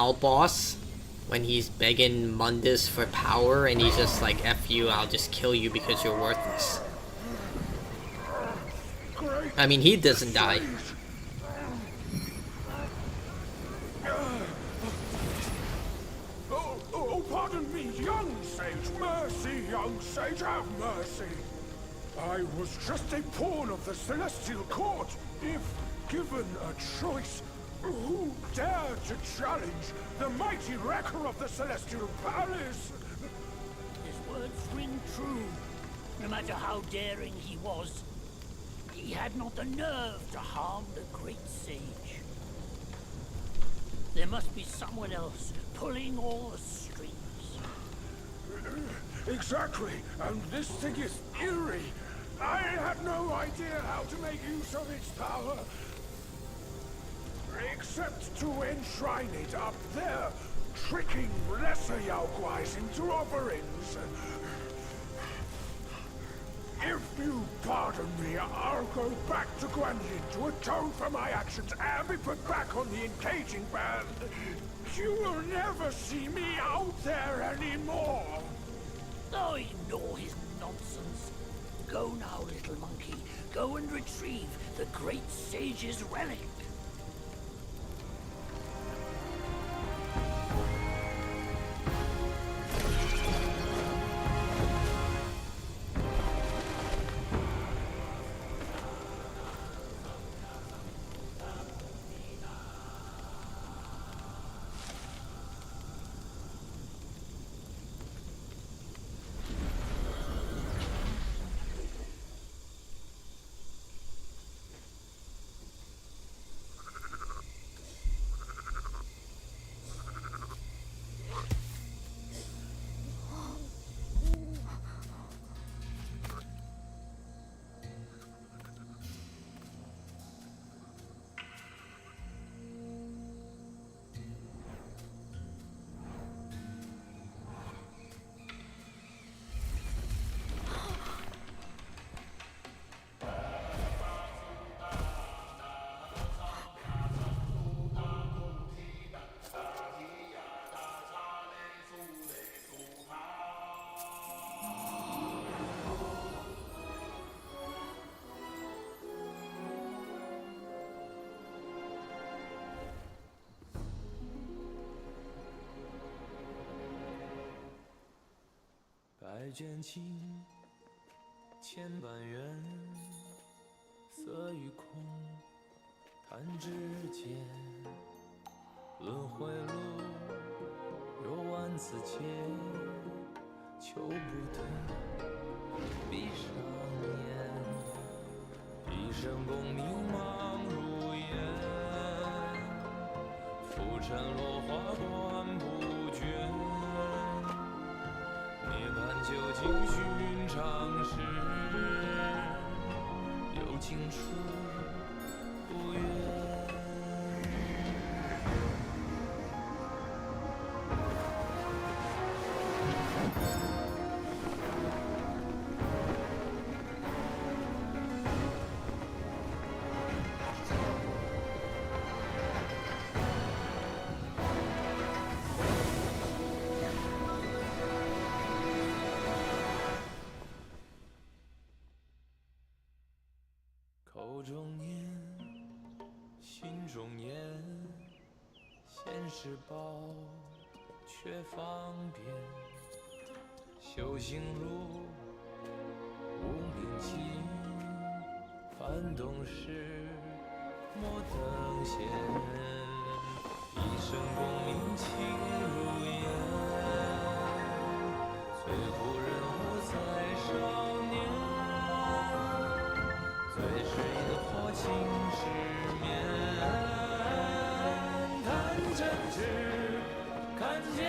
final boss when he's begging Mundus for power and he's just like, F you, I'll just kill you because you're worthless. I mean, he doesn't die. Oh, pardon me, young sage. Mercy, young sage, have mercy. I was just a pawn of the Celestial Court. If given a choice, who dared to challenge the mighty wrecker of the Celestial Palace? His words ring true. No matter how daring he was, he had not the nerve to harm the great sage. There must be someone else pulling all the strings. Exactly, and this thing is eerie. I have no idea how to make use of its power. Except to enshrine it up there, tricking lesser Yaoguais into offerings. If you pardon me, I'll go back to Guanyin to atone for my actions and be put back on the engaging band. You will never see me out there anymore. Oh, ignore his nonsense. Go now, little monkey. Go and retrieve the great sage's relic.白卷青，千万缘，色与空，弹指间，轮回路，若万次劫，求不得，闭上眼，一生功名忙如烟，浮沉落花关不绝。涅槃究竟寻常事，有情处不远。口中念，心中言，现世报，却方便。修行路，无名尽，幡动时，莫等闲。一生功名情如烟，最后人物在少年。最是萤火情失眠，谈真挚，看见。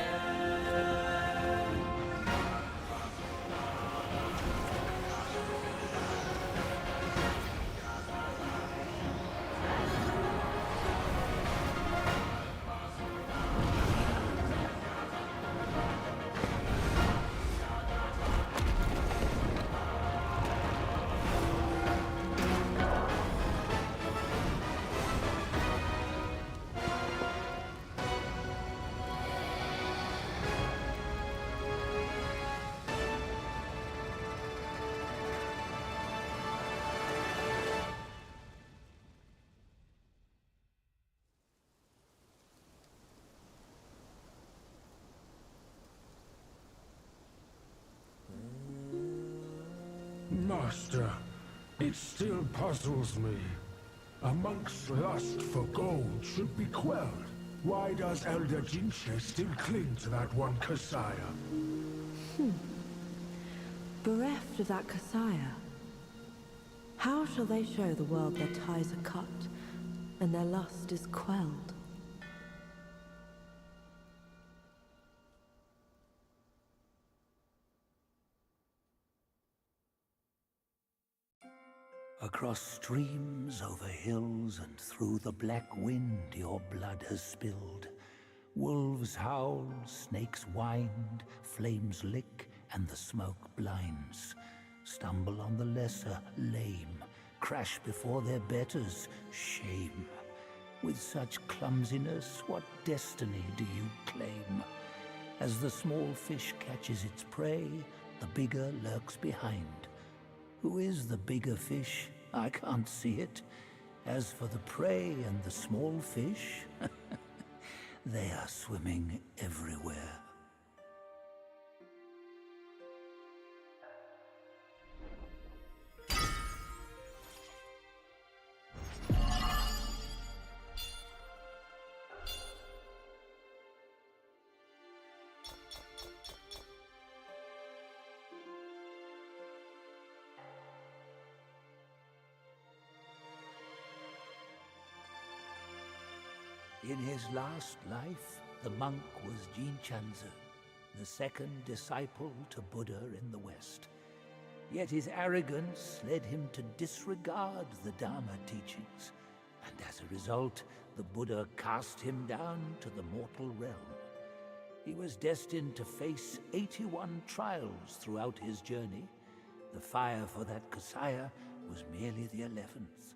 Master, it still puzzles me. A monk's lust for gold should be quelled. Why does Elder Jinche still cling to that one Kasaya? Bereft of that Kasaya, how shall they show the world their ties are cut and their lust is quelled? Across streams, over hills, and through the black wind your blood has spilled. Wolves howl, snakes wind, flames lick, and the smoke blinds. Stumble on the lesser, lame, crash before their betters, shame. With such clumsiness, what destiny do you claim? As the small fish catches its prey, the bigger lurks behind. Who is the bigger fish? I can't see it. As for the prey and the small fish, they are swimming everywhere. In his last life, the monk was Jinchen, the second disciple to Buddha in the West. Yet his arrogance led him to disregard the Dharma teachings, and as a result, the Buddha cast him down to the mortal realm. He was destined to face 81 trials throughout his journey. The fire for that Kasaya was merely the 11th.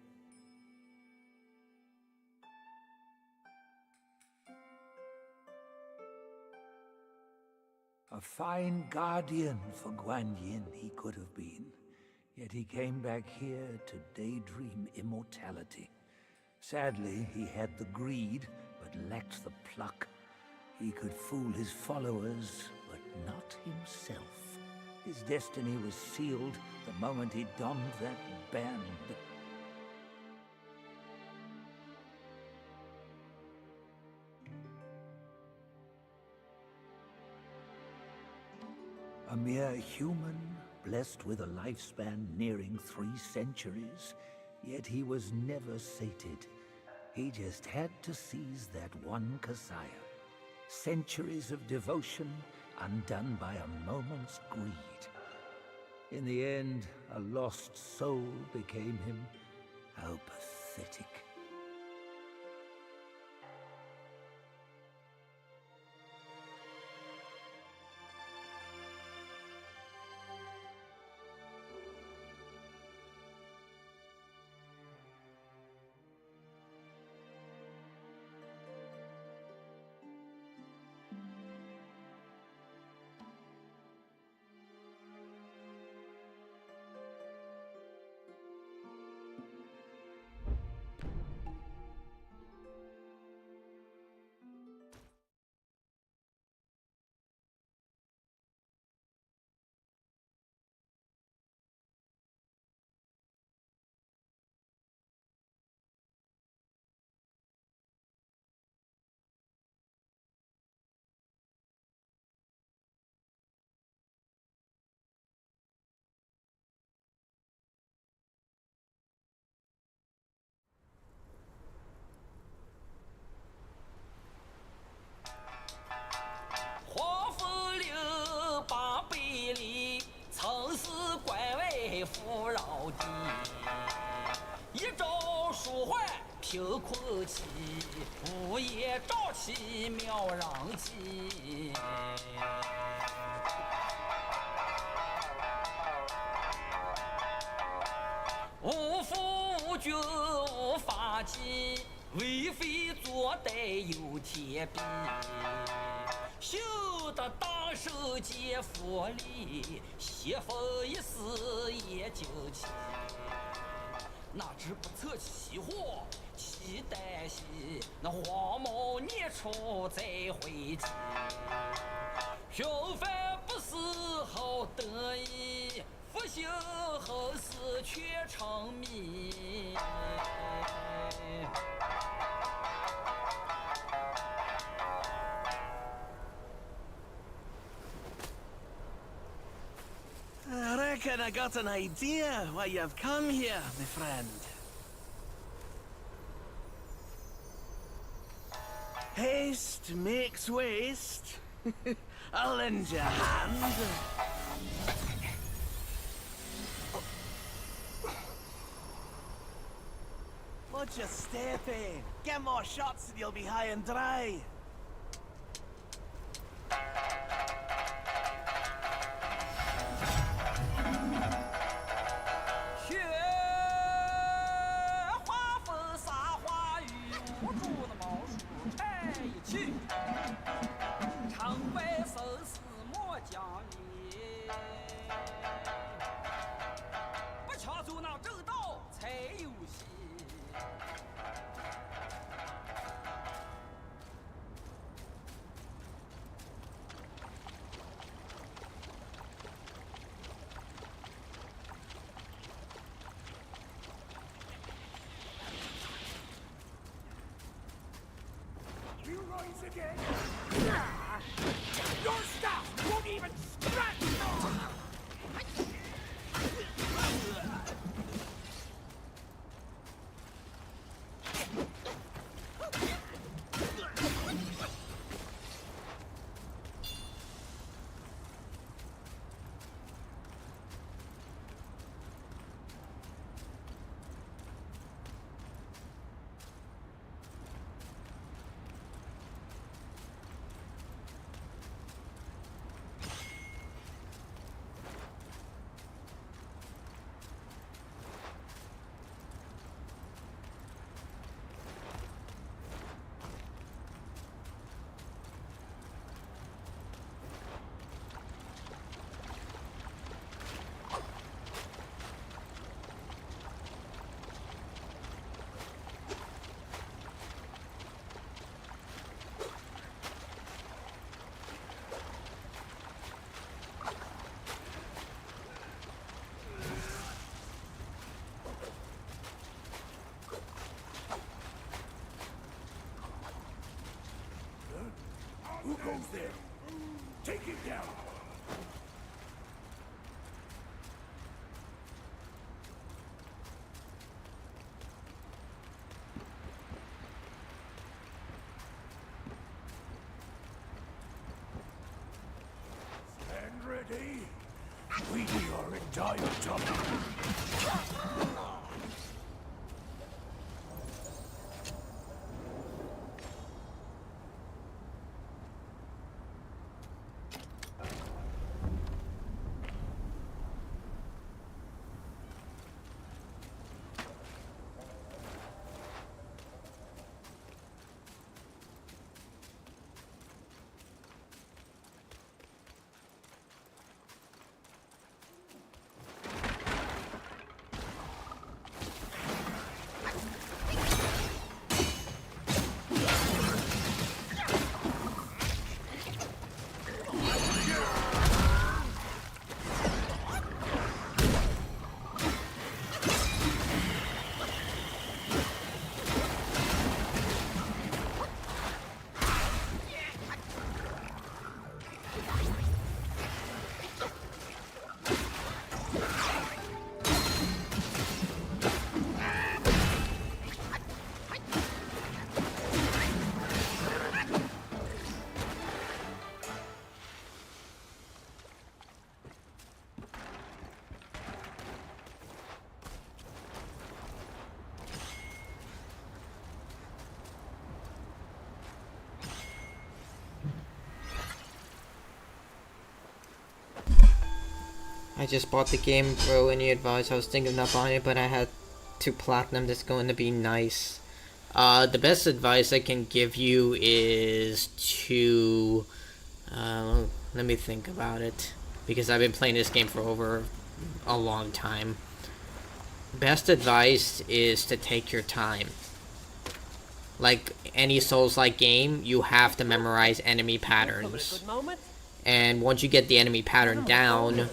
A fine guardian for Guan Yin he could have been, yet he came back here to daydream immortality. Sadly, he had the greed, but lacked the pluck. He could fool his followers, but not himself. His destiny was sealed the moment he donned that band. A mere human, blessed with a lifespan nearing 3 centuries, yet he was never sated. He just had to seize that one Kasaya. Centuries of devotion undone by a moment's greed. In the end, a lost soul became him. How pathetic.贫困起，午夜朝起庙让起。无父无君无法纪，为非作歹有天比。修得大圣皆佛力，邪风一丝也惊奇。哪知不测其祸，其旦夕，那黄毛年初再回击。平凡不是好得意，不幸后事却成谜。I reckon I got an idea why you've come here, my friend. Haste makes waste. I'll lend you a hand. Watch your step, eh? Get more shots and you'll be high and dry. 雪花风洒花雨，无助的毛树开一去，长白生死莫讲理，不抢走那正道才有戏。 You rise again. Your staff won't even scratch. Who goes there? Take him down. Stand ready. We are in dire trouble. I just bought the game, bro. Any advice? I was thinking of not buying it, but I had to platinum. That's going to be nice. The best advice I can give you is to... let me think about it. Because I've been playing this game for over a long time. Best advice is to take your time. Like any Souls-like game, you have to memorize enemy patterns. Good moment. And once you get the enemy pattern down,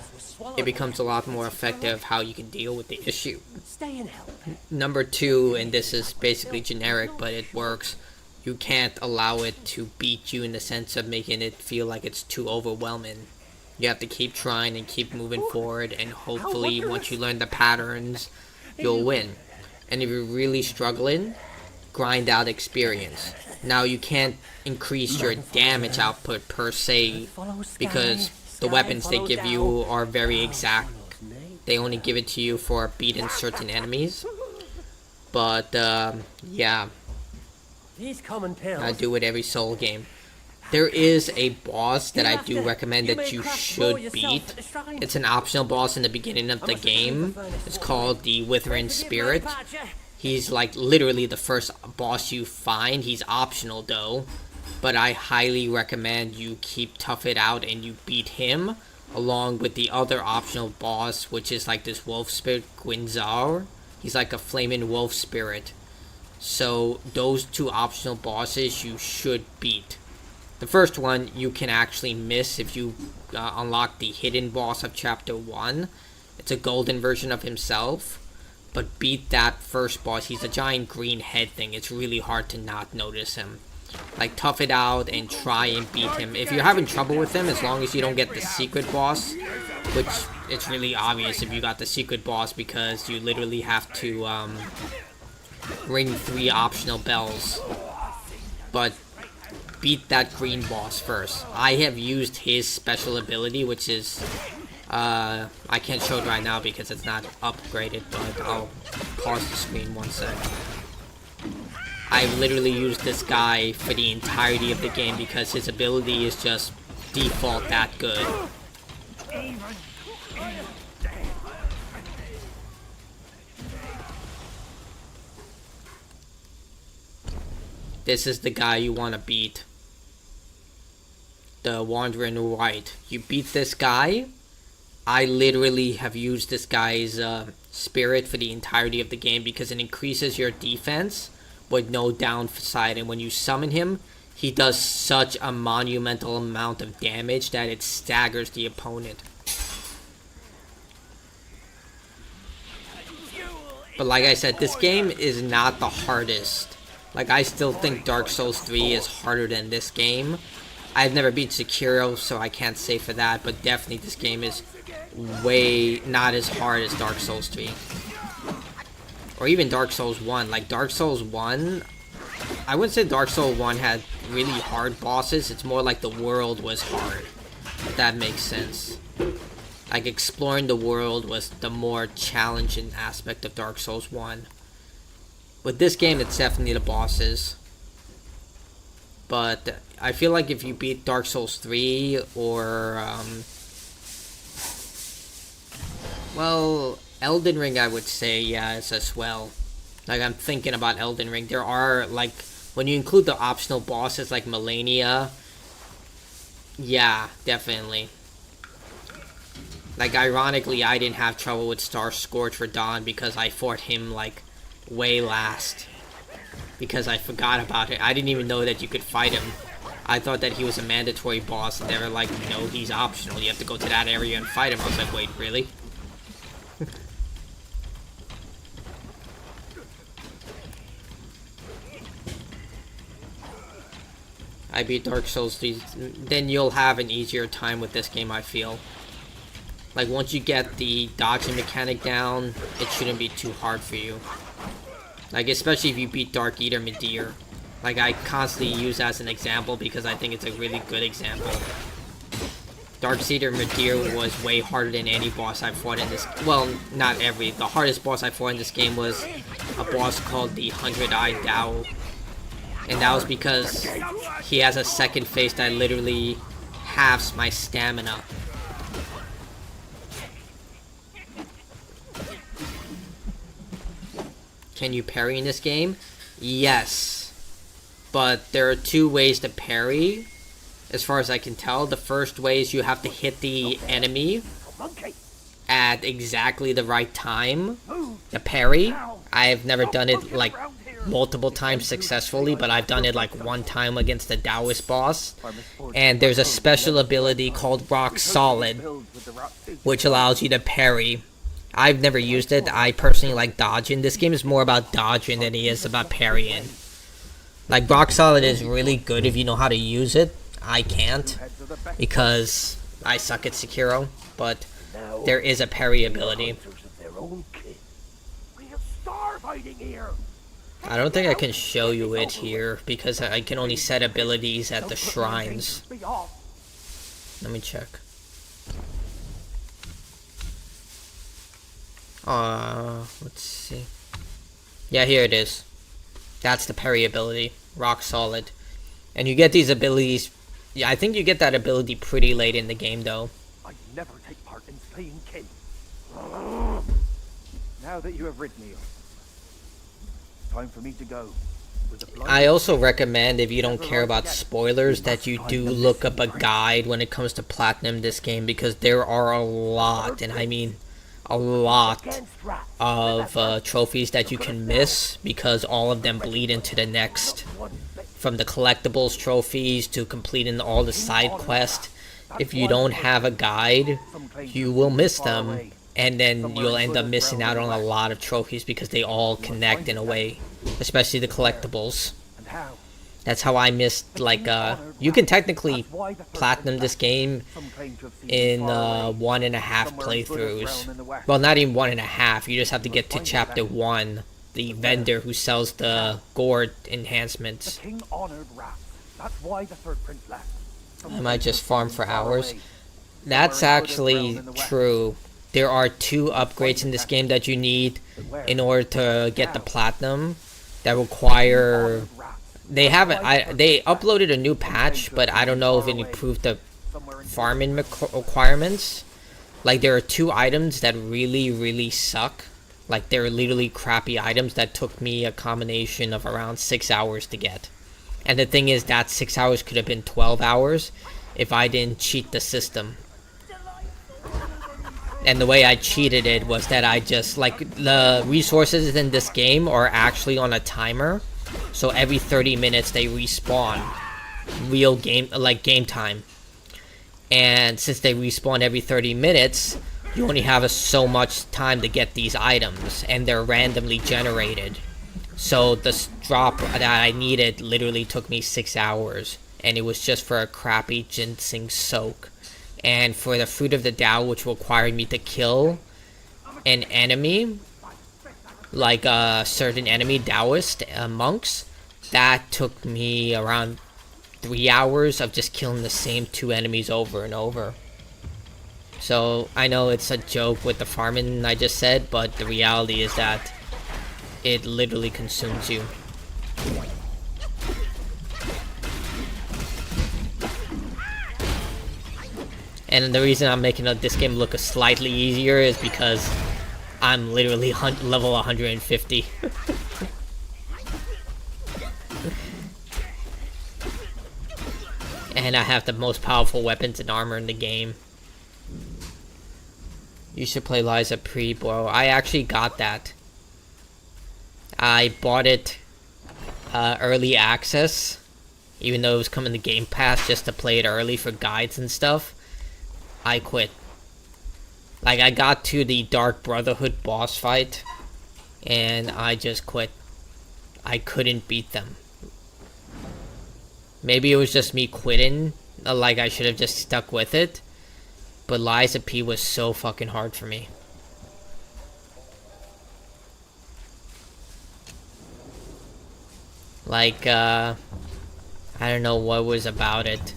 it becomes a lot more effective how you can deal with the issue. Number 2, and this is basically generic, but it works. You can't allow it to beat you in the sense of making it feel like it's too overwhelming. You have to keep trying and keep moving forward, and hopefully once you learn the patterns, you'll win. And if you're really struggling, grind out experience. Now you can't increase your damage output per se, because the weapons they give you are very exact. They only give it to you for beating certain enemies. But yeah, I do with every Soul game. There is a boss that I do recommend that you should beat. It's an optional boss in the beginning of the game. It's called the Withering Spirit. He's like literally the first boss you find. He's optional though. But I highly recommend you keep tough it out and you beat him along with the other optional boss, which is like this wolf spirit, Gwynzar. He's like a flaming wolf spirit. So those 2 optional bosses you should beat. The first one you can actually miss if you unlock the hidden boss of chapter 1. It's a golden version of himself. But beat that first boss. He's a giant green head thing. It's really hard to not notice him. Like, tough it out and try and beat him. If you're having trouble with him, as long as you don't get the secret boss, which it's really obvious if you got the secret boss because you literally have to ring 3 optional bells. But beat that green boss first. I have used his special ability, which is I can't show it right now because it's not upgraded, but I'll pause the screen one sec. I've literally used this guy for the entirety of the game because his ability is just default that good. This is the guy you want to beat. The Wandering White. You beat this guy. I literally have used this guy's spirit for the entirety of the game because it increases your defense with no downside, and when you summon him, he does such a monumental amount of damage that it staggers the opponent. But like I said, this game is not the hardest. Like, I still think Dark Souls 3 is harder than this game. I've never beat Sekiro, so I can't say for that, but definitely this game is way not as hard as Dark Souls 3. Or even Dark Souls 1. Like, Dark Souls 1, I wouldn't say Dark Souls 1 had really hard bosses. It's more like the world was hard. If that makes sense. Like, exploring the world was the more challenging aspect of Dark Souls 1. With this game, it's definitely the bosses. But I feel like if you beat Dark Souls 3 or, well, Elden Ring, I would say, yeah, it's as well. Like, I'm thinking about Elden Ring. There are, like, when you include the optional bosses like Melania, yeah, definitely. Like, ironically, I didn't have trouble with Star Scourge Radahn because I fought him, like, way last. Because I forgot about it. I didn't even know that you could fight him. I thought that he was a mandatory boss, and they were like, no, he's optional. You have to go to that area and fight him. I was like, wait, really? I beat Dark Souls 3, then you'll have an easier time with this game, I feel. Like, once you get the dodging mechanic down, it shouldn't be too hard for you. Like, especially if you beat Dark Eater Midir. Like, I constantly use that as an example because I think it's a really good example. Dark Eater Midir was way harder than any boss I've fought in this... Well, not every. The hardest boss I fought in this game was a boss called the 100-Eyed Dao. And that was because he has a second face that literally halves my stamina. Can you parry in this game? Yes. But there are 2 ways to parry, as far as I can tell. The first way is you have to hit the enemy at exactly the right time to parry. I have never done it, like, multiple times successfully, but I've done it like one time against the Taoist boss. And there's a special ability called Rock Solid, which allows you to parry. I've never used it. I personally like dodging. This game is more about dodging than it is about parrying. Like, Rock Solid is really good if you know how to use it. I can't, because I suck at Sekiro, but there is a parry ability. I don't think I can show you it here, because I can only set abilities at the shrines. Let me check. Let's see. Yeah, here it is. That's the parry ability. Rock Solid. And you get these abilities... Yeah, I think you get that ability pretty late in the game, though. I never take part in slaying kin. Now that you have rid me of, time for me to go. I also recommend, if you don't care about spoilers, that you do look up a guide when it comes to platinum this game, because there are a lot, and I mean a lot of trophies that you can miss, because all of them bleed into the next. From the collectibles trophies to completing all the side quests. If you don't have a guide, you will miss them, and then you'll end up missing out on a lot of trophies because they all connect in a way, especially the collectibles. That's how I missed, like, you can technically platinum this game in 1.5 playthroughs. Well, not even 1.5, you just have to get to chapter 1. The vendor who sells the gourd enhancements. I might just farm for hours. That's actually true. There are 2 upgrades in this game that you need in order to get the platinum that require... They uploaded a new patch, but I don't know if it improved the farming requirements. Like, there are 2 items that really suck. Like, they're literally crappy items that took me a combination of around 6 hours to get. And the thing is, that 6 hours could have been 12 hours if I didn't cheat the system. And the way I cheated it was that I just, like, the resources in this game are actually on a timer. So every 30 minutes they respawn. Real game, like game time. And since they respawn every 30 minutes... You only have so much time to get these items, and they're randomly generated. So the drop that I needed literally took me 6 hours, and it was just for a crappy ginseng soak. And for the Fruit of the Tao, which required me to kill an enemy, like a certain enemy, Taoist monks, that took me around 3 hours of just killing the same 2 enemies over and over. So, I know it's a joke with the farming I just said, but the reality is that it literally consumes you. And the reason I'm making this game look slightly easier is because I'm literally level 150. And I have the most powerful weapons and armor in the game. You should play Liza Pre, bro. I actually got that. I bought it early access, even though it was coming to Game Pass, just to play it early for guides and stuff. I quit. Like, I got to the Dark Brotherhood boss fight, and I just quit. I couldn't beat them. Maybe it was just me quitting, like I should have just stuck with it. But Liza P was so fucking hard for me. Like, I don't know what was about it.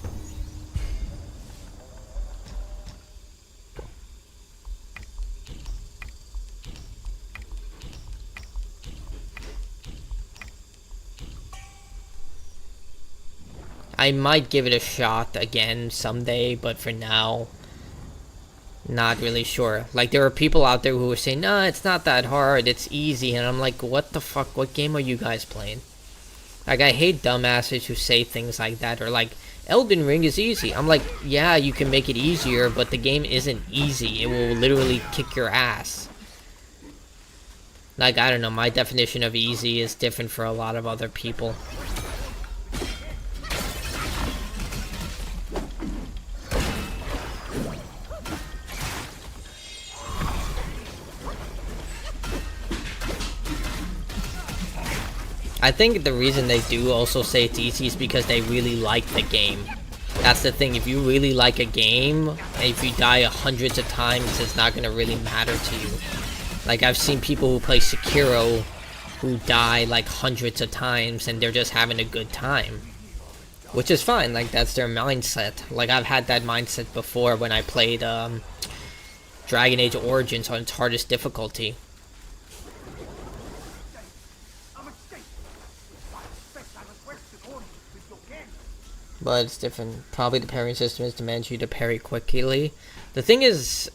I might give it a shot again someday, but for now, not really sure. Like, there are people out there who are saying, nah, it's not that hard, it's easy, and I'm like, what the fuck, what game are you guys playing? Like, I hate dumbasses who say things like that, or like, Elden Ring is easy. I'm like, yeah, you can make it easier, but the game isn't easy. It will literally kick your ass. Like, I don't know, my definition of easy is different for a lot of other people. I think the reason they do also say it's easy is because they really like the game. That's the thing, if you really like a game, and if you die hundreds of times, it's not gonna really matter to you. Like, I've seen people who play Sekiro who die like hundreds of times and they're just having a good time. Which is fine, like, that's their mindset. Like, I've had that mindset before when I played Dragon Age Origins on its hardest difficulty. But it's different. Probably the parrying system is demands you to parry quickly. The thing is,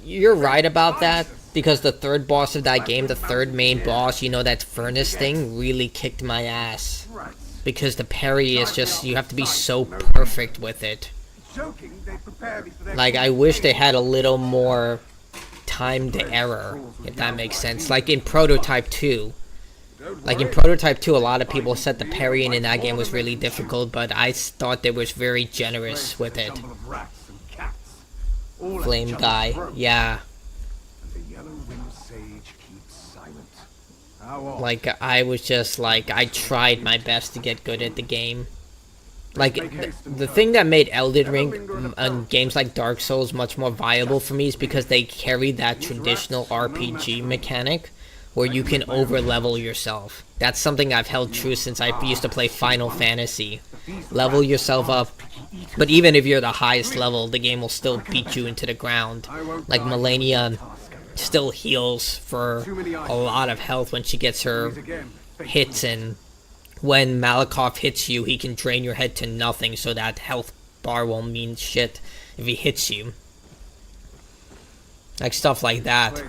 you're right about that, because the third boss of that game, the third main boss, you know, that furnace thing, really kicked my ass. Because the parry is just, you have to be so perfect with it. Like, I wish they had a little more timed error, if that makes sense. Like in Prototype 2. Like in Prototype 2, a lot of people said the parrying in that game was really difficult, but I thought they was very generous with it. Flame guy, yeah. Like, I was just like, I tried my best to get good at the game. Like, the thing that made Elden Ring and games like Dark Souls much more viable for me is because they carry that traditional RPG mechanic where you can over-level yourself. That's something I've held true since I used to play Final Fantasy. Level yourself up, but even if you're the highest level, the game will still beat you into the ground. Like, Melania still heals for a lot of health when she gets her hits, and when Malakoff hits you, he can drain your head to nothing, so that health bar won't mean shit if he hits you. Like, stuff like that.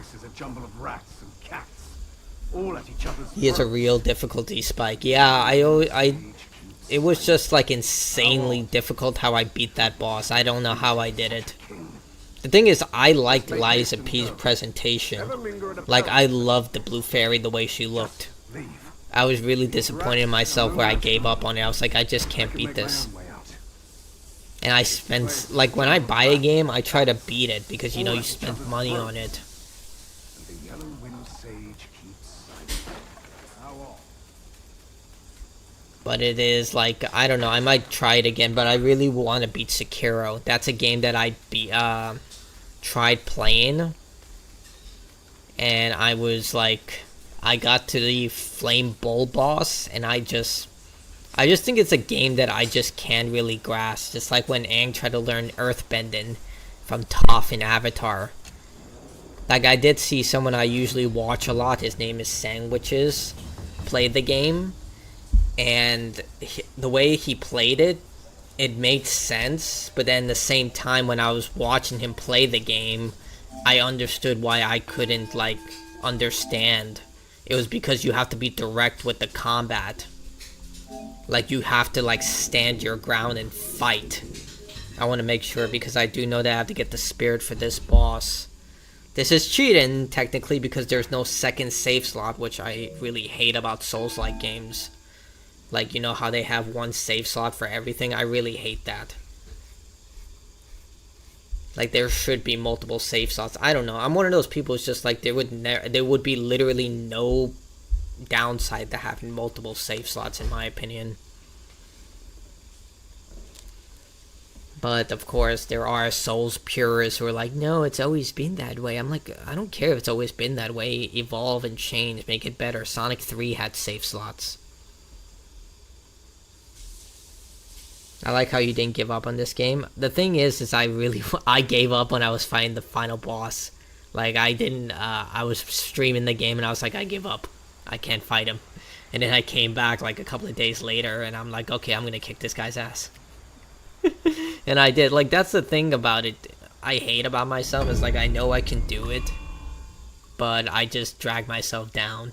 He has a real difficulty spike. Yeah, it was just like insanely difficult how I beat that boss. I don't know how I did it. The thing is, I liked Liza P's presentation. Like, I loved the Blue Fairy, the way she looked. I was really disappointed in myself where I gave up on it. I was like, I just can't beat this. And I spent, like, when I buy a game, I try to beat it because, you know, you spend money on it. But it is, like, I don't know, I might try it again, but I really want to beat Sekiro. That's a game that I tried playing, and I was, like, I got to the Flame Bull boss, and I just think it's a game that I just can't really grasp. Just like when Aang tried to learn Earthbending from Toph in Avatar. Like, I did see someone I usually watch a lot, his name is Sandwiches, play the game. And the way he played it, it made sense, but then at the same time when I was watching him play the game, I understood why I couldn't, like, understand. It was because you have to be direct with the combat. Like, you have to, like, stand your ground and fight. I want to make sure, because I do know that I have to get the spirit for this boss. This is cheating, technically, because there's no second save slot, which I really hate about Souls-like games. Like, you know how they have one save slot for everything? I really hate that. Like, there should be multiple save slots. I don't know. I'm one of those people who's just like, there would be literally no downside to having multiple save slots, in my opinion. But, of course, there are Souls purists who are like, no, it's always been that way. I'm like, I don't care if it's always been that way. Evolve and change. Make it better. Sonic 3 had save slots. I like how you didn't give up on this game. The thing is I gave up when I was fighting the final boss. Like, I was streaming the game and I was like, I give up. I can't fight him. And then I came back like a couple of days later and I'm like, okay, I'm gonna kick this guy's ass. And I did. Like, that's the thing about it I hate about myself, is like, I know I can do it, but I just drag myself down.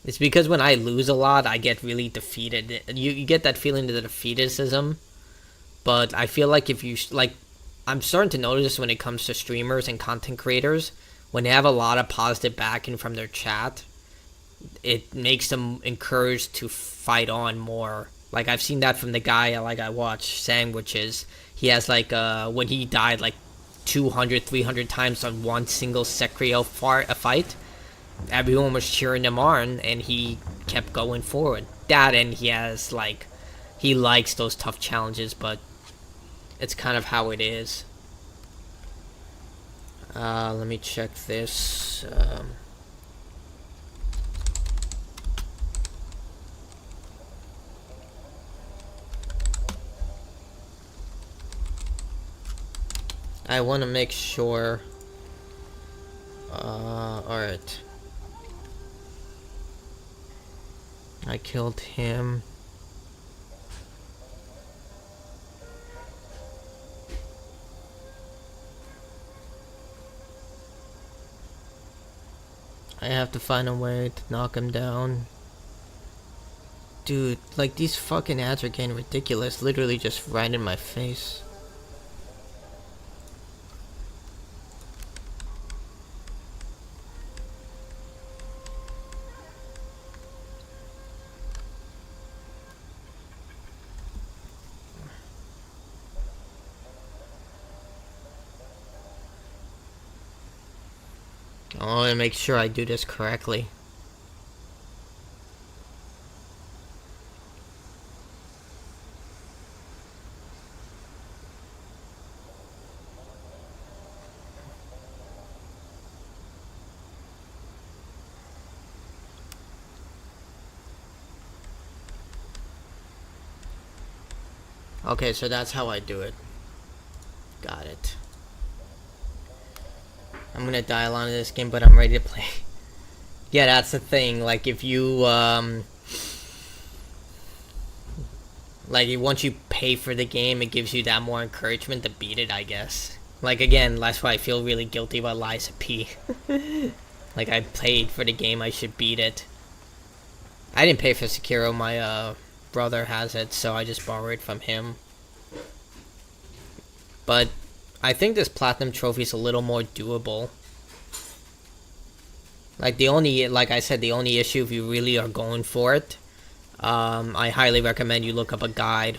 It's because when I lose a lot, I get really defeated. You get that feeling of the defeatism, but I feel like if you, like, I'm starting to notice when it comes to streamers and content creators, when they have a lot of positive backing from their chat, it makes them encouraged to fight on more. Like I've seen that from the guy I watch Sandwiches. He has like when he died like 200, 300 times on one single Sekrio fight, everyone was cheering him on, and he kept going forward. That, and he has like, he likes those tough challenges, but it's kind of how it is. Let me check this. I want to make sure. Alright. I killed him. I have to find a way to knock him down. Dude, like these fucking ads are getting ridiculous. Literally just right in my face. I want to make sure I do this correctly. Okay, so that's how I do it. Got it. I'm gonna die a lot in this game, but I'm ready to play. Yeah, that's the thing. Like, if you, like, once you pay for the game, it gives you that more encouragement to beat it, I guess. Like, again, that's why I feel really guilty about Lies of P. Like, I paid for the game, I should beat it. I didn't pay for Sekiro, my, brother has it, so I just borrowed it from him. But I think this platinum trophy is a little more doable. Like like I said, the only issue if you really are going for it, I highly recommend you look up a guide.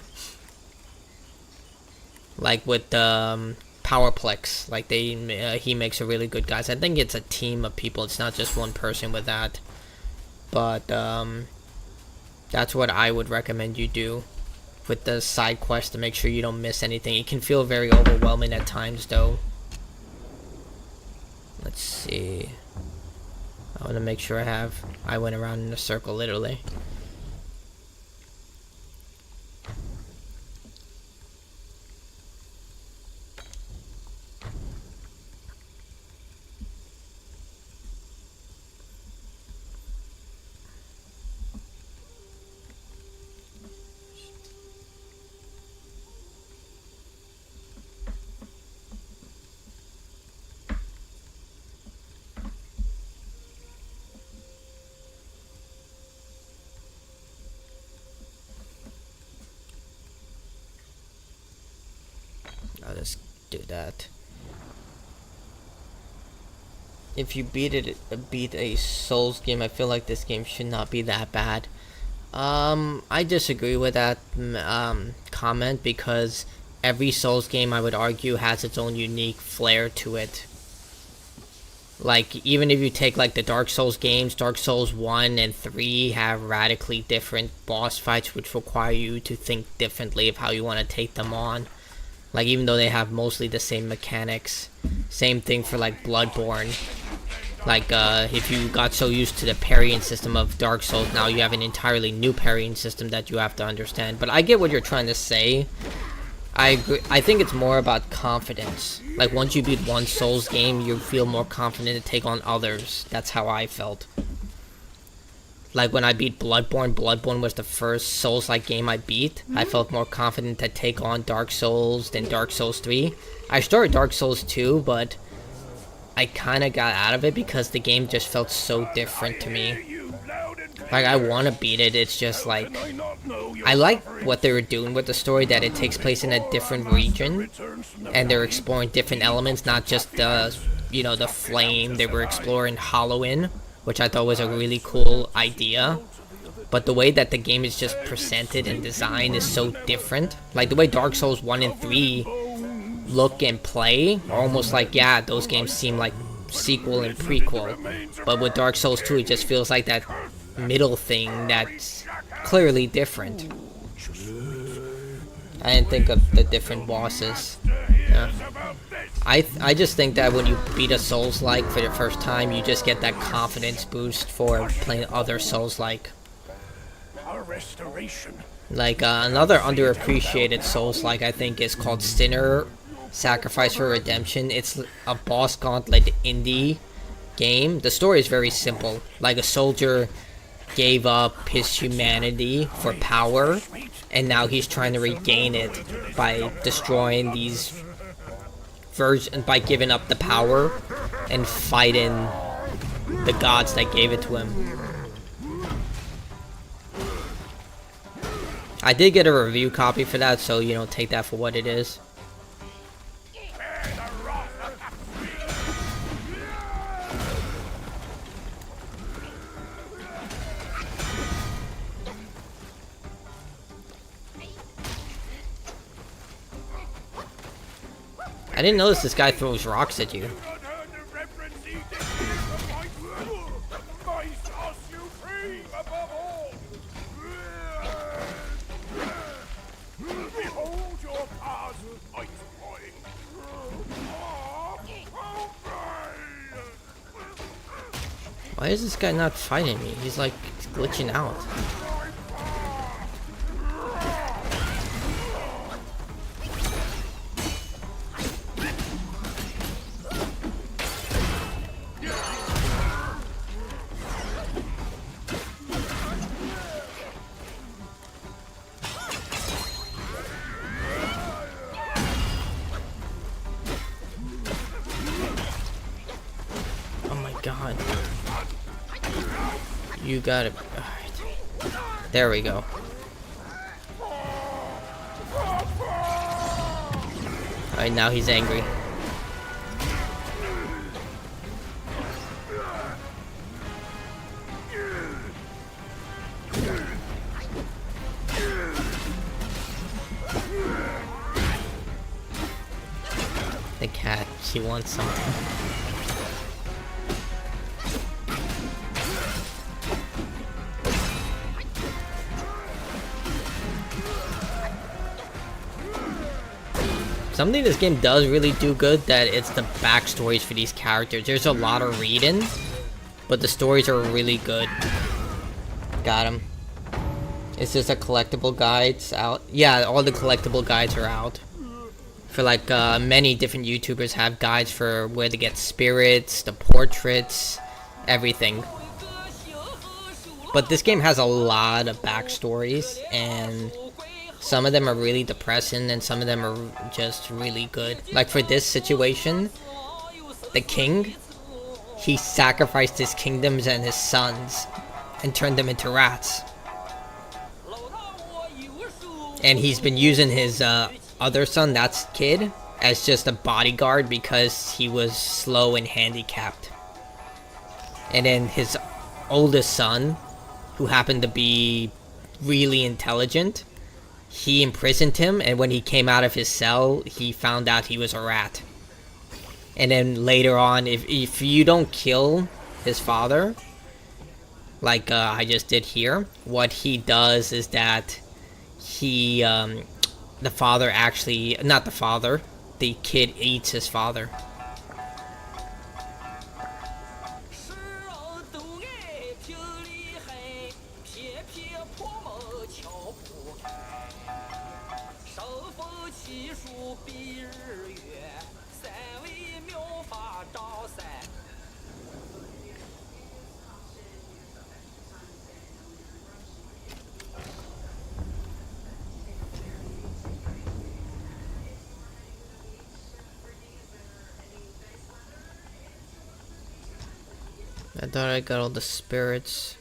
Like with Powerplex, like he makes a really good guide. I think it's a team of people. It's not just one person with that. But that's what I would recommend you do with the side quest to make sure you don't miss anything. It can feel very overwhelming at times though. Let's see. I want to make sure I went around in a circle literally. I'll just do that. If you beat a Souls game, I feel like this game should not be that bad. I disagree with that comment because every Souls game, I would argue, has its own unique flair to it. Like, even if you take like the Dark Souls games, Dark Souls 1 and 3 have radically different boss fights which require you to think differently of how you want to take them on. Like, even though they have mostly the same mechanics. Same thing for, like, Bloodborne. Like, if you got so used to the parrying system of Dark Souls, now you have an entirely new parrying system that you have to understand. But I get what you're trying to say. I agree. I think it's more about confidence. Like, once you beat one Souls game, you feel more confident to take on others. That's how I felt. Like, when I beat Bloodborne, Bloodborne was the first Souls-like game I beat. I felt more confident to take on Dark Souls than Dark Souls 3. I started Dark Souls 2, but I kind of got out of it because the game just felt so different to me. Like, I want to beat it, it's just like, I like what they were doing with the story, that it takes place in a different region, and they're exploring different elements, not just the, you know, the flame. They were exploring Halloween, which I thought was a really cool idea. But the way that the game is just presented and designed is so different. Like, the way Dark Souls 1 and 3 look and play are almost like, yeah, those games seem like sequel and prequel. But with Dark Souls 2, it just feels like that middle thing that's clearly different. I didn't think of the different bosses. Yeah. I just think that when you beat a Souls-like for the first time, you just get that confidence boost for playing other Souls-like. Like, another underappreciated Souls-like, I think, is called Sinner Sacrifice for Redemption. It's a boss gauntlet indie game. The story is very simple. Like, a soldier gave up his humanity for power, and now he's trying to regain it by destroying these by giving up the power and fighting the gods that gave it to him. I did get a review copy for that, so, you know, take that for what it is. I didn't notice this guy throws rocks at you. Why is this guy not fighting me? He's like glitching out. Oh my god. You got it. Alright. There we go. Alright, now he's angry. The cat, she wants something. Something this game does really do good, that it's the backstories for these characters. There's a lot of reading, but the stories are really good. Got him. Is this a collectible guides out? Yeah, all the collectible guides are out. For like, many different YouTubers have guides for where to get spirits, the portraits, everything. But this game has a lot of backstories, and some of them are really depressing, and some of them are just really good. Like for this situation, the king, he sacrificed his kingdoms and his sons and turned them into rats. And he's been using his other son, that's Kid, as just a bodyguard because he was slow and handicapped. And then his oldest son, who happened to be really intelligent, he imprisoned him, and when he came out of his cell, he found out he was a rat. And then later on, if you don't kill his father, like I just did here, what he does is that he, the father actually, not the father, the kid eats his father. I thought I got all the spirits.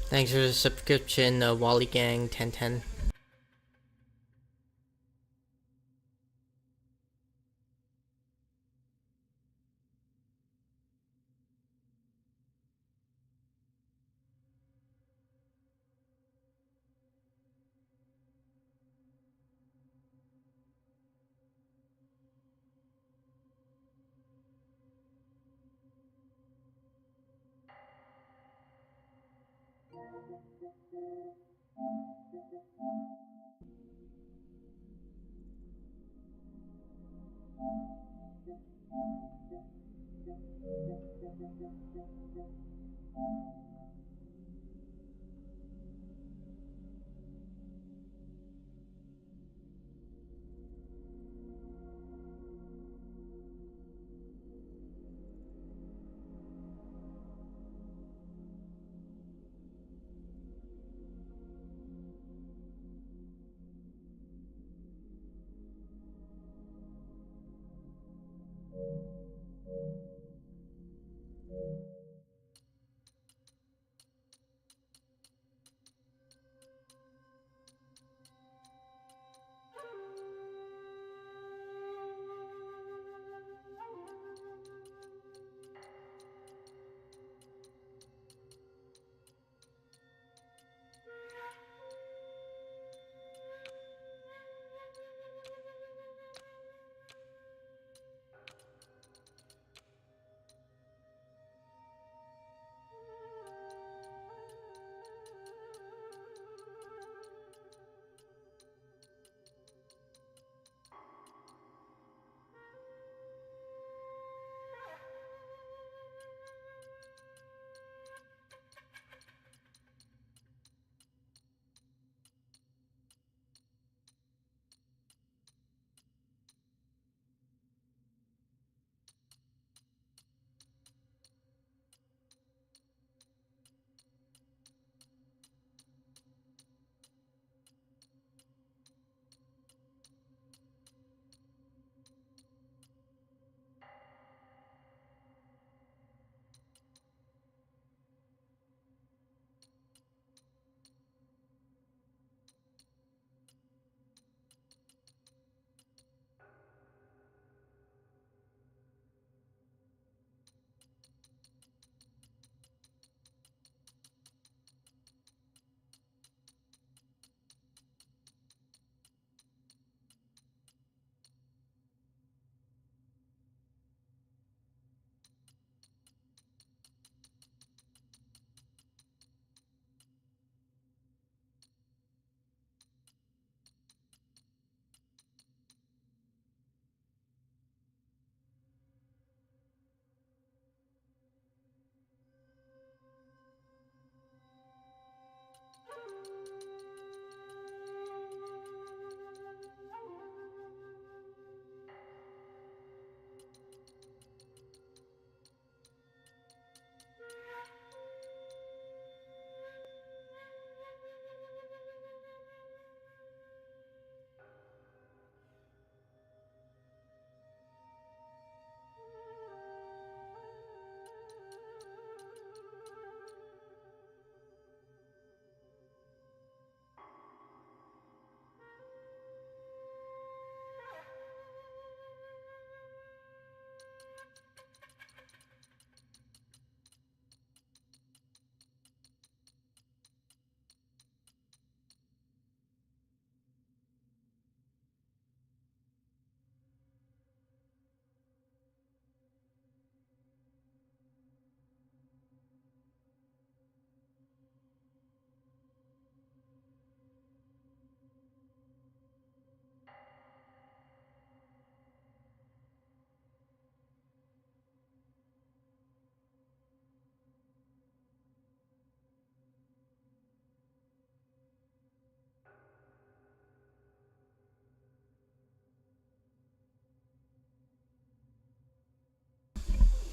Thanks for the subscription, Wally Gang 1010.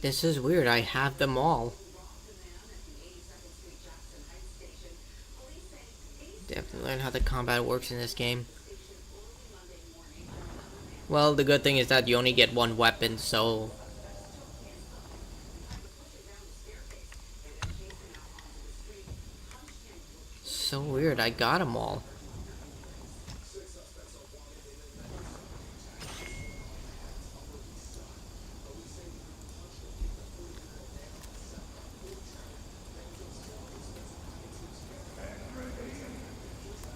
This is weird, I have them all. Definitely learn how the combat works in this game. Well, the good thing is that you only get one weapon, so... so weird. I got them all.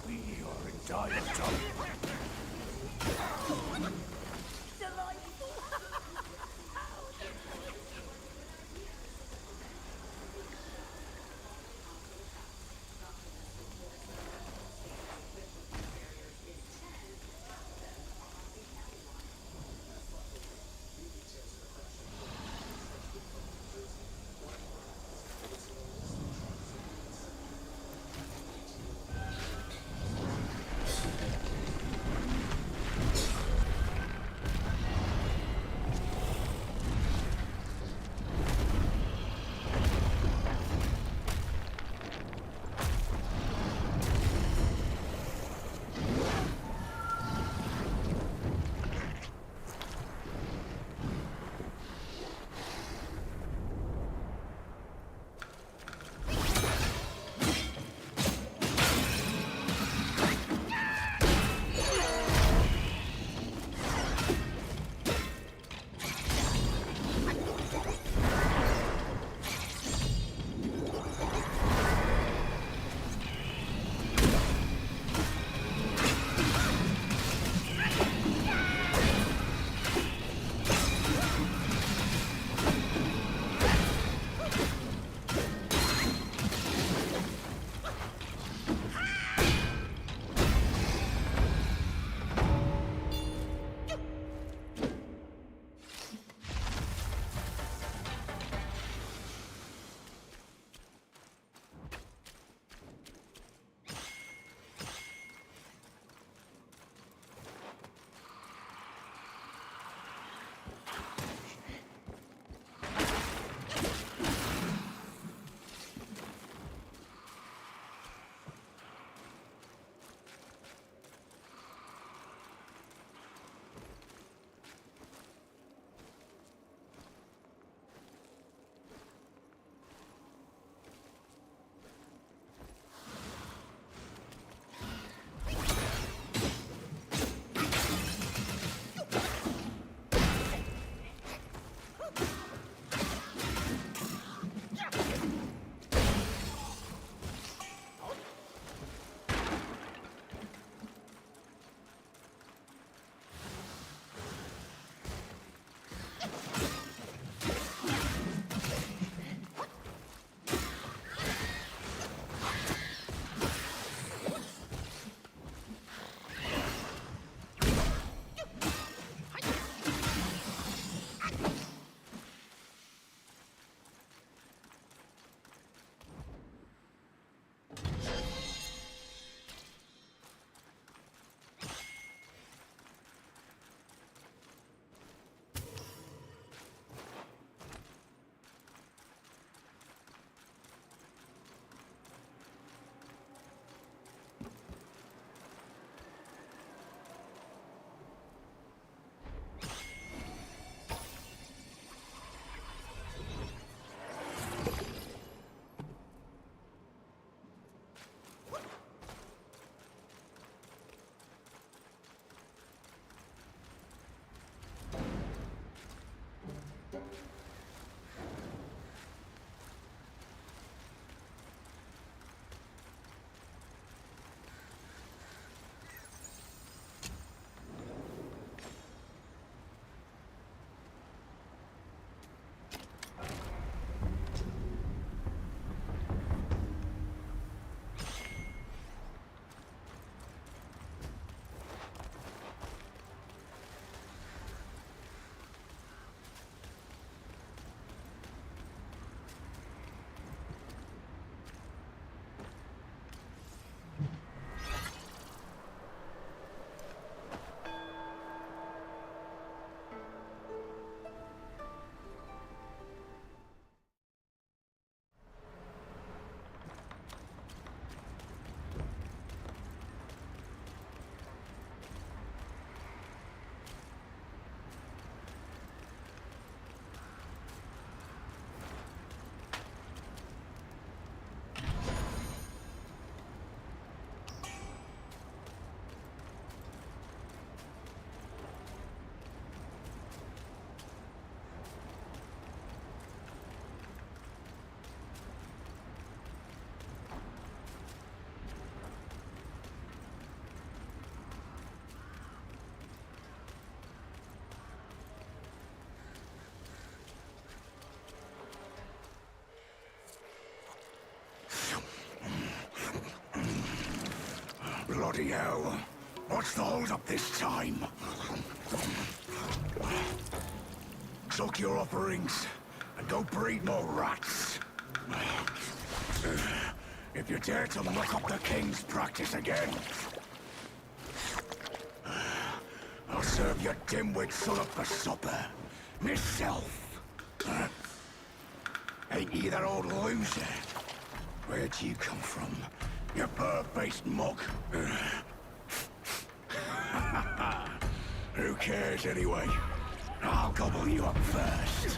We are in dire trouble. Bloody hell. What's the hold up this time? Suck your offerings and go breed more rats. If you dare to muck up the king's practice again, I'll serve your dimwit son up for supper. Myself. Ain't you that old loser? Where'd you come from, you bird-faced mug? Who cares anyway? I'll gobble you up first.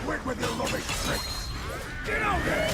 Quit with your rubbish tricks! Get out there!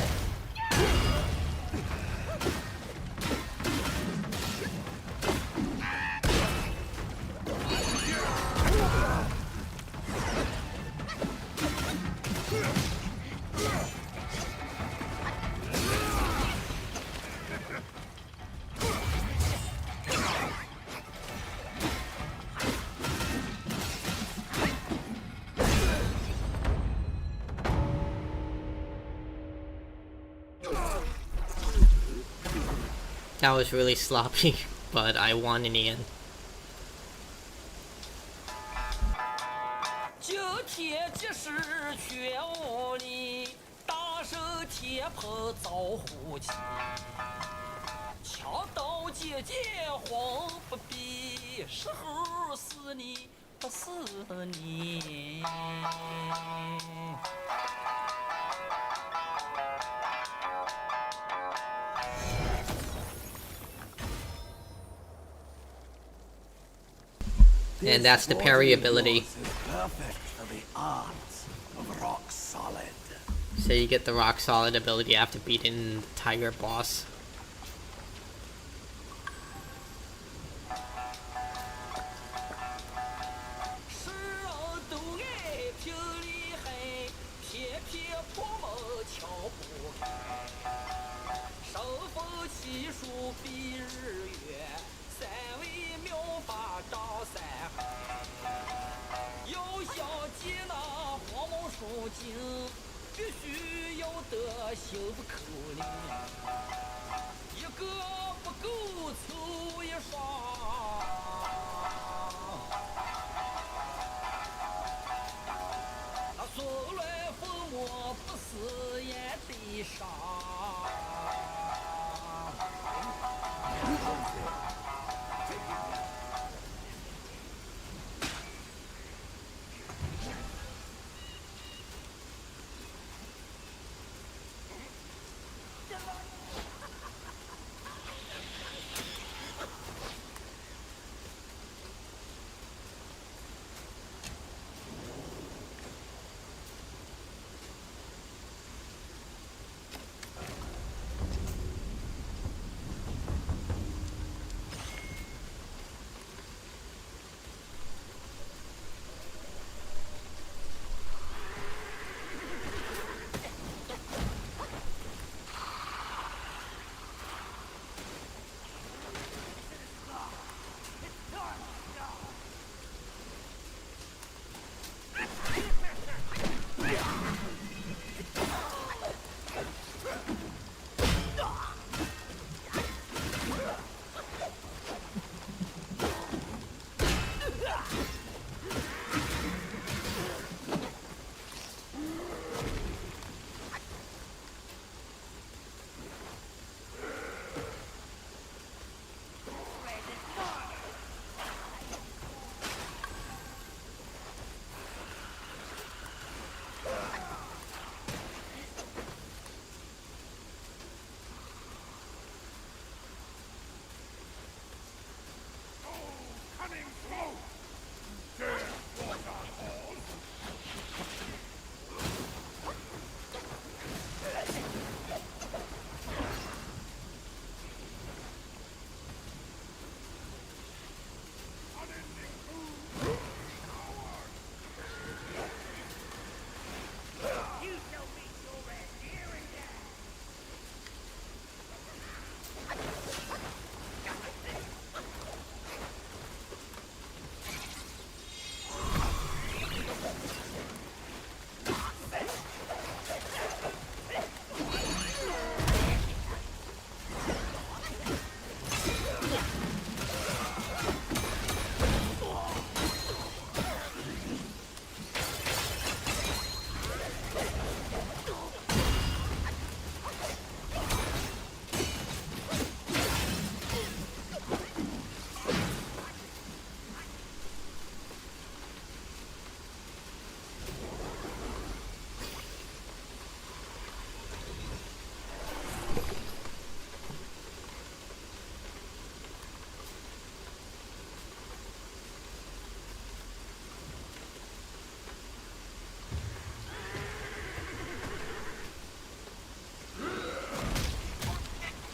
That was really sloppy, but I won in the end. 今天即是全屋里，大手天棚造虎旗，枪刀剑剑慌不比，时候死你不死你。And that's the parry ability. Perfect for the art of rock solid. So you get the rock solid ability after beating the tiger boss.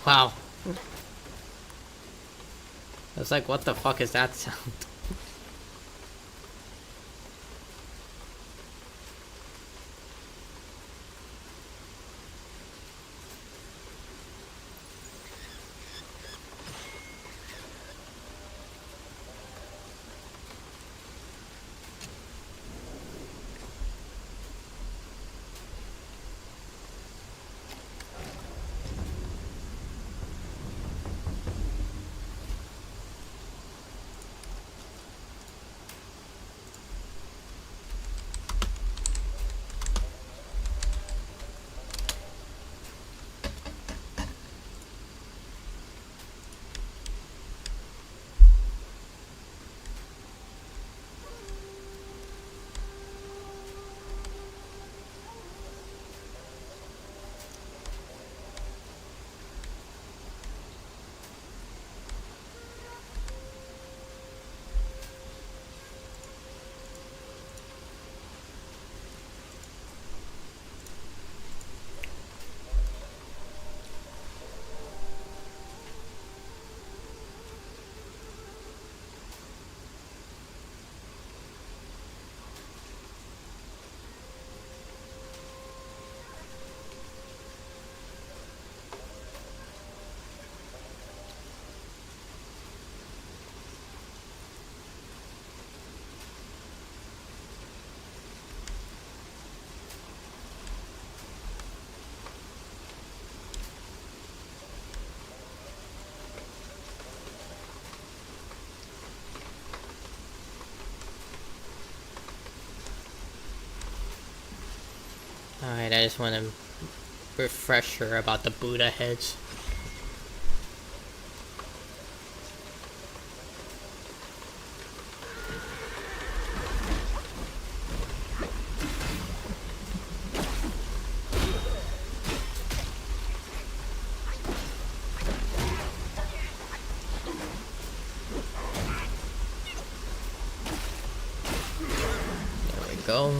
Wow. I was like, what the fuck is that sound? Alright, I just want to refresh her about the Buddha heads. There we go.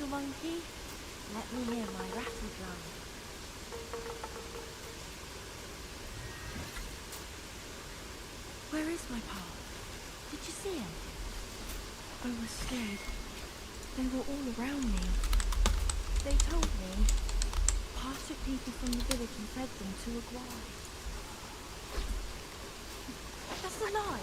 Little monkey, let me hear my rattle drum. Where is my path? Did you see him? I was scared. They were all around me. They told me Pa took people from the village and fed them to a guai. That's a lie.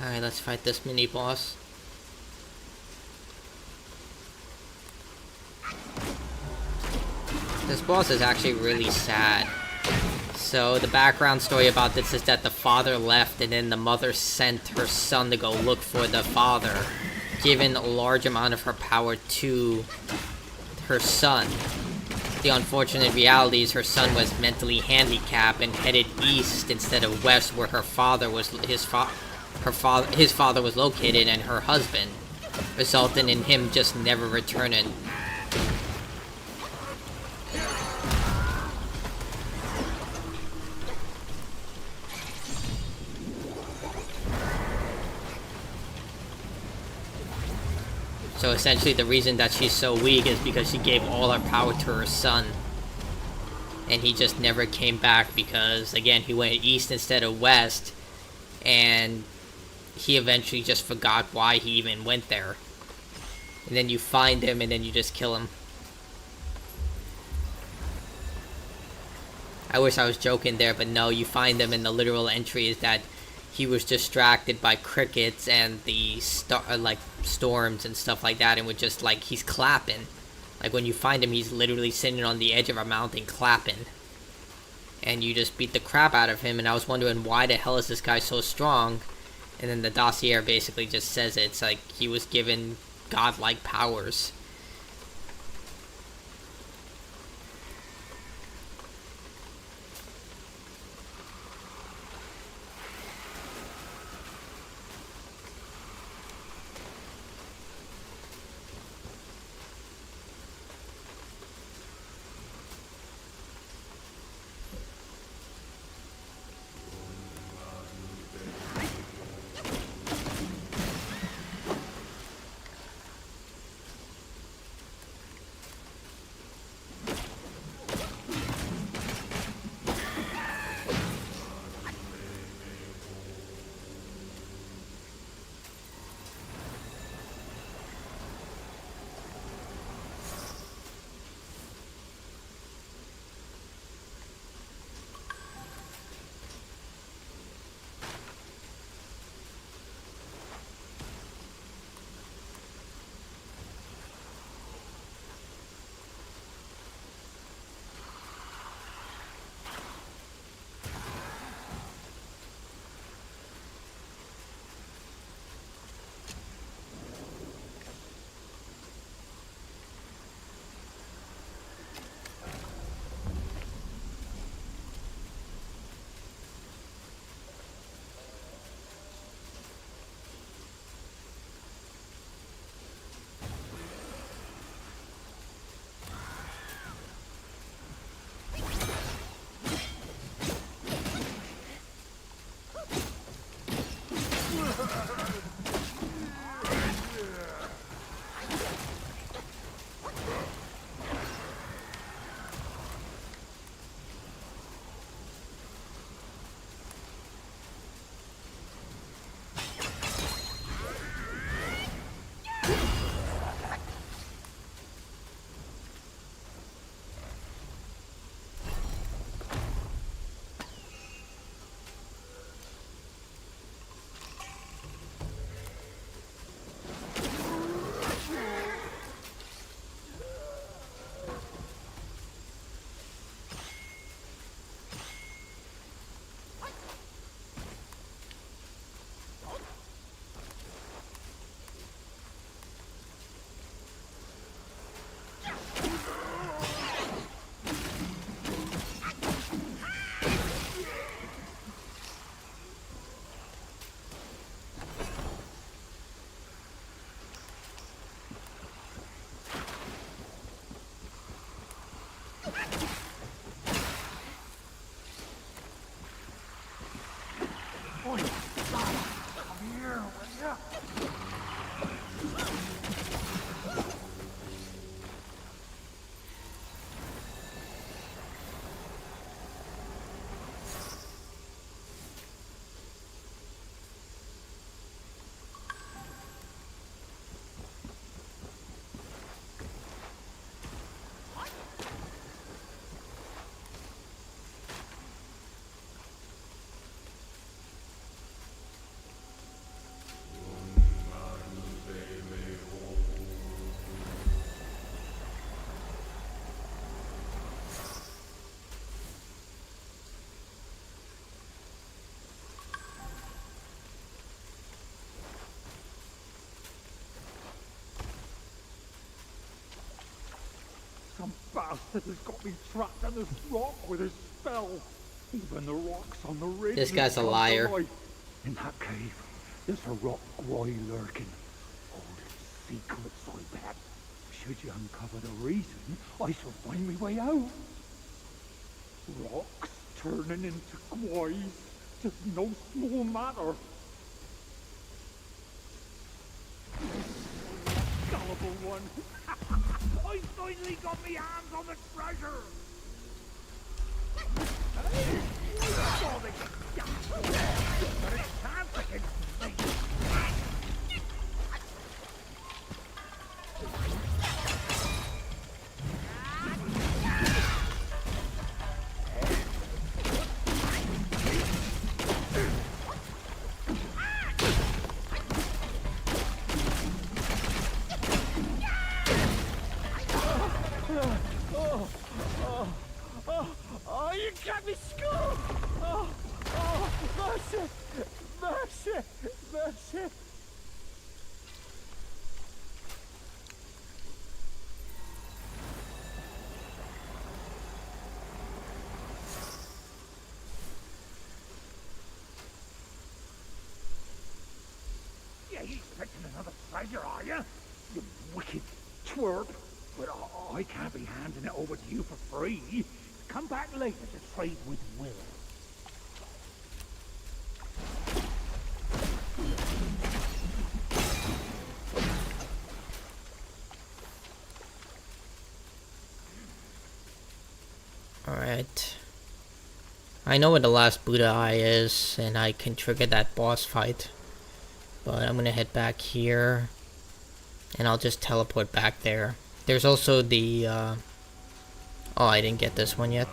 Alright, let's fight this mini boss. This boss is actually really sad. So the background story about this is that the father left and then the mother sent her son to go look for the father, giving a large amount of her power to her son. The unfortunate reality is her son was mentally handicapped and headed east instead of west, where her father was his father was located, and her husband, resulting in him just never returning. So essentially the reason that she's so weak is because she gave all her power to her son. And he just never came back because, again, he went east instead of west. And he eventually just forgot why he even went there. And then you find him and then you just kill him. I wish I was joking there, but no, you find him, and the literal entry is that he was distracted by crickets and the storms and stuff like that, and would just, like, he's clapping. Like, when you find him, he's literally sitting on the edge of a mountain clapping. And you just beat the crap out of him, and I was wondering why the hell is this guy so strong? And then the dossier basically just says it. It's like he was given godlike powers. Some bastard has got me trapped in this rock with his spell. Even the rocks on the ridge. This guy's a liar. In that cave, there's a rock grey lurking. Holding secrets, I bet. Should you uncover the reason, I shall find my way out. Rocks turning into guys. Just no small matter. Gallop evil one. I finally got me hands on the treasure. Hey, I saw the but it can't against me. Oh, you got me skull! Oh, mercy! Mercy! Mercy! Yeah, you expecting another treasure, are you? You wicked twerp! But I can't be handing it over to you for free. Come back later to trade with Will. Alright. I know where the last Buddha Eye is, and I can trigger that boss fight. But I'm gonna head back here, and I'll just teleport back there. There's also the, oh, I didn't get this one yet.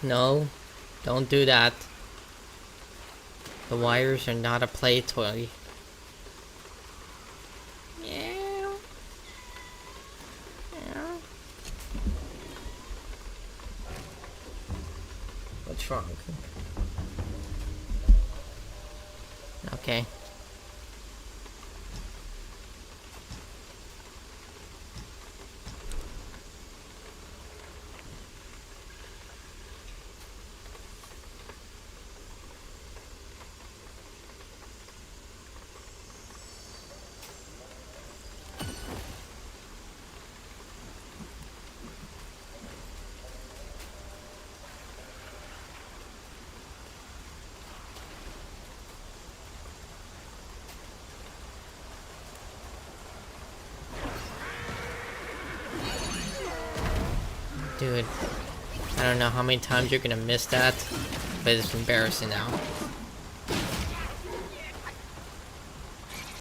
No, don't do that. The wires are not a play toy. Yeah. Yeah. What's wrong? Okay. Dude, I don't know how many times you're gonna miss that, but it's embarrassing now.